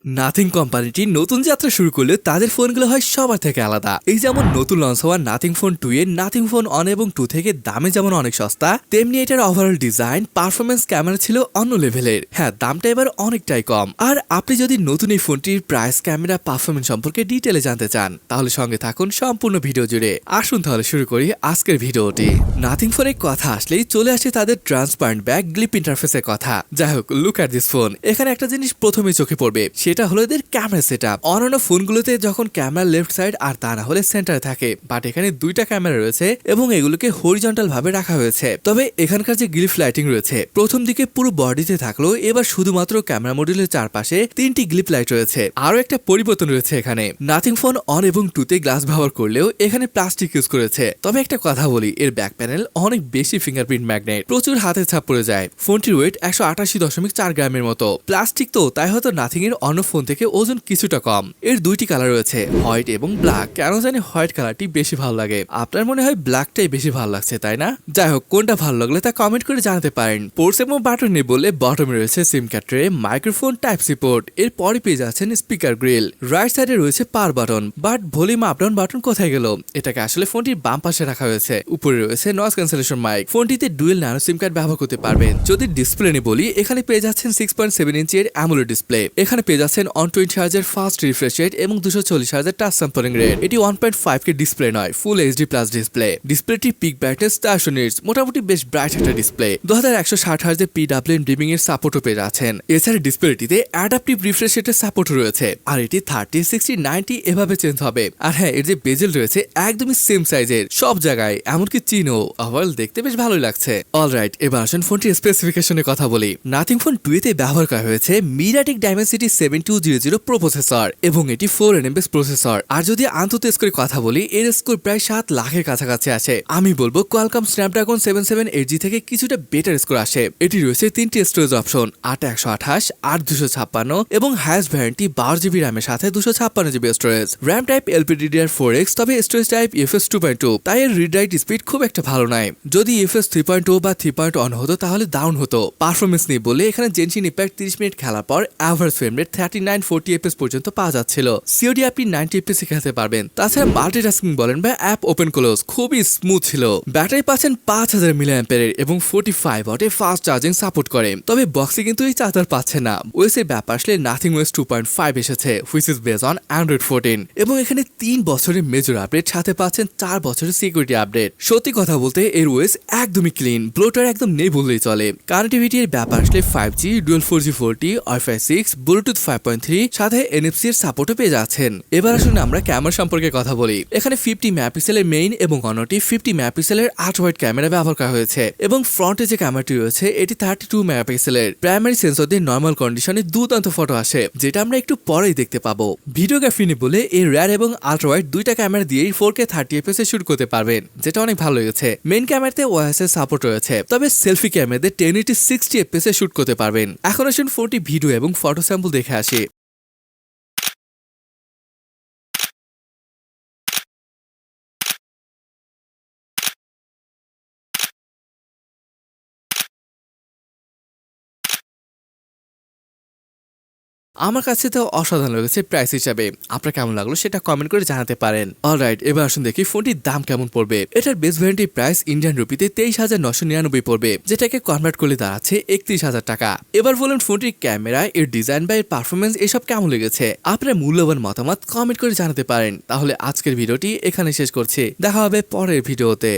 Nothing কোম্পানিটি নতুন যাত্রা শুরু করলে তাদের ফোনগুলো হয় সবার থেকে আলাদা। এই যেমন নতুন লঞ্চ হওয়া নাথিং ফোন 2 এর নাথিং ফোন অন এবং 2 থেকে দামে যেমন অনেক সস্তা, তেমনি এটার ওভারঅল ডিজাইন, পারফরমেন্স, ক্যামেরা ছিল অন্য লেভেলের। হ্যাঁ, দামটা এবার অনেকটাই কম। আর আপনি যদি নতুন এই ফোনটির প্রাইস, ক্যামেরা, পারফরমেন্স সম্পর্কে ডিটেলে জানতে চান তাহলে সঙ্গে থাকুন সম্পূর্ণ ভিডিও জুড়ে। আসুন তাহলে শুরু করি আজকের ভিডিওটি। নাথিং ফোনের কথা আসলেই চলে আসে তাদের ট্রান্সপারেন্ট ব্যাক গ্লিপ ইন্টারফেসের কথা। যাই হোক, লুক অ্যাট দিস ফোন। এখানে একটা জিনিস প্রথমে চোখে পড়বে, সেটা হলো এদের ক্যামেরা সেটআপ। অন্যান্য ফোনগুলোতে যখন ক্যামেরা লেফট সাইড আর তা না হলে সেন্টারে থাকে, বাট এখানে দুইটা ক্যামেরা রয়েছে এবং এগুলোকে হরিজন্টাল ভাবে রাখা হয়েছে। তবে এখানকার যে গ্লিপ লাইটিং রয়েছে প্রথম দিকে পুরো বডিতে থাকলো, এবার শুধুমাত্র ক্যামেরা মডিউলের চারপাশে 3টি গ্লিপ লাইট রয়েছে। আরো একটা পরিবর্তন রয়েছে এখানে, নাথিং ফোন অন এবং 2 তে গ্লাস ব্যবহার করলেও এখানে প্লাস্টিক ইউজ করেছে। তবে একটা কথা বলি, এর ব্যাক প্যানেল অনেক বেশি ফিঙ্গারপ্রিন্ট ম্যাগনেট, প্রচুর হাতে ছাপ পড়ে যায়। ফোনটির ওয়েট 188.4 গ্রামের মতো। প্লাস্টিক তো তাই হয়তো নাথিং এর অন্য ফোন থেকে ওজন কিছুটা কম। এর দুইটি কালার রয়েছে, হোয়াইট এবং ব্ল্যাক। কেন জানি হোয়াইট কালারটি বেশি ভালো লাগে, আপনার মনে হয় ব্ল্যাকটাই বেশি ভালো লাগছে, তাই না? যাই হোক, কোনটা ভালো লাগলে তা কমেন্ট করে জানাতে পারেন। পোর্টস এবং বাটন নিয়ে বললে বটমে রয়েছে sim card tray, microphone, type C port. এর পরে পেয়ে যাচ্ছেন স্পিকার গ্রিল। রাইট সাইডে রয়েছে power button, but volume up down button কোথায় গেল? এটাকে আসলে ফোনটির বাম পাশে রাখা হয়েছে। উপরে রয়েছে নয়েজ ক্যান্সেলেশন মাইক। ফোনটিতে ডুয়েল ন্যানো সিম কার্ড ব্যবহার করতে পারবেন। যদি ডিসপ্লে নিয়ে বলি, এখানে পেয়ে যাচ্ছেন 6.7 ইঞ্চের AMOLED ডিসপ্লে। এখানে পেয়ে যাচ্ছেন 120 হার্জের ফাস্ট রিফ্রেশ রেট এবং 240 হার্জের টাচ স্যাম্পলিং রেট। এটি 1.5K ডিসপ্লে নয়, ফুল এইচডি প্লাস ডিসপ্লে। ডিসপ্লেটি পিক ব্রাইটনেস 400 নিটস, মোটামুটি বেশ ব্রাইট একটা ডিসপ্লে। 2160 হার্জের PWM ডিমিং এর সাপোর্টও পেয়ে যাচ্ছেন। এছাড়া ডিসপ্লেটিতে অ্যাডাপটিভ রিফ্রেশ রেটের সাপোর্ট রয়েছে, আর এটি 30, 60, 90 এভাবে চেঞ্জ হবে। আর হ্যাঁ, এর যে বেজেল রয়েছে একদমই সেম সাইজের সব জায়গায়, এমনকি চিনও। ওভারঅল দেখতে বেশ ভালোই লাগছে। অলরাইট, এবার আসুন ফোনটির স্পেসিফিকেশনের কথা বলি। নাথিং ফোন 2 তে ব্যবহার করা হয়েছে Mediatek Dimensity 7200 Pro প্রসেসর এবং এটি 4 nm প্রসেসর। আর যদি আন্তত স্কোরের কথা বলি, এর স্কোর প্রায় 7 লাখের কাছাকাছি আছে। আমি বলবো Qualcomm Snapdragon 778G থেকে কিছুটা বেটার স্কোর আসে। এটি রয়েছে 3টি স্টোরেজ অপশন, 8/128, 8/256 এবং হাইয়েস্ট ভ্যারিয়েন্টটি 12GB র্যামের সাথে 256GB storage. RAM type LPDDR4X, তবে স্টোরেজ টাইপ UFS 2.2, তাই এর রিড রাইট স্পিড খুব একটা ভালো নয়। যদি UFS 3.0 বা 3.1 হতো তাহলে দারুণ হতো। পারফরমেন্স নিয়ে বলে এখানে জেনশিন ইম্প্যাক্ট 30 মিনিট খেলার পর অ্যাভারেজ ফ্রেম রেট 39-40 FPS পর্যন্ত পাওয়া যাচ্ছিল। COD আপনি 90 FPS খেলতে পারবেন। তাছাড়া মাল্টিটাস্কিং বলেন বা অ্যাপ ওপেন ক্লোজ খুবই স্মুথ ছিল। ব্যাটারি পাচ্ছেন 5000 mAh এবং 45 ওয়াটে ফাস্ট চার্জিং সাপোর্ট করে। তবে বক্সে কিন্তু এই চার্জার পাচ্ছে না। ওএসের ব্যাপার আসলে নাথিং ওএস 2.5 এসেছে, which is based on Android 14 এবং এখানে 3 বছরের মেজর আপডেট, সাথে পাচ্ছেন 4 বছরের সিকিউরিটি আপডেট। সত্যি কথা বলতে এর ওএস একদমই ক্লিন, ব্লোটার একদম নেই বললেই চলে। কানেক্টিভিটির ব্যাপার আসলে 5G, dual 4G 4T, Wi-Fi 6, Bluetooth 5.3, সাথে NFC এর সাপোর্টও পেয়ে যাচ্ছেন। এবার আসুন আমরা ক্যামেরা সম্পর্কে কথা বলি। এখানে 50 মেগাপিক্সেলের মেইন এবং অন্যটি 50 মেগাপিক্সেলের আল্ট্রাওয়াইড ক্যামেরা ব্যবহার করা হয়েছে এবং ফ্রন্টে যে ক্যামেরাটি রয়েছে এটি 32 মেগাপিক্সেলের। প্রাইমারি সেন্সর দিয়ে নর্মাল কন্ডিশনে দুর্দান্ত ফটো আসে, যেটা আমরা একটু পরেই দেখতে পাবো। ভিডিওগ্রাফি নিয়ে বলে এর রেয়ার এবং আল্ট্রাওয়াইড দুইটা ক্যামেরা দিয়েই 4K 30 FPS এ শুট করতে পারবেন, যেটা অনেক ভালো লেগেছে। মেইন ক্যামেরাতে OIS এর সাপোর্ট রয়েছে, তবে সেলফি ক্যামেরাতে 1080 60 FPS এ শুট করতে পারবেন। এখন আসুন ফোনটি ভিডিও এবং ফটো স্যাম্পল দেখে আসি। আমার কাছে তো অসাধারণ লেগেছে প্রাইস হিসাবে। আপনার কেমন লাগলো সেটা কমেন্ট করে জানাতে পারেন। অলরাইট, এবার আসুন দেখি ফোনটির দাম কেমন পড়বে। এটার বেস ভ্যারিয়েন্টের প্রাইস ইন্ডিয়ান রুপিতে 23,999 পড়বে, যেটাকে কনভার্ট করলে দাঁড়াচ্ছে 31,000 টাকা। এবার বলুন ফোনটির ক্যামেরা, এর ডিজাইন বা এর পারফরমেন্স এসব কেমন লেগেছে। আপনার মূল্যবান মতামত কমেন্ট করে জানাতে পারেন। তাহলে আজকের ভিডিওটি এখানে শেষ করছি, দেখা হবে পরের ভিডিওতে।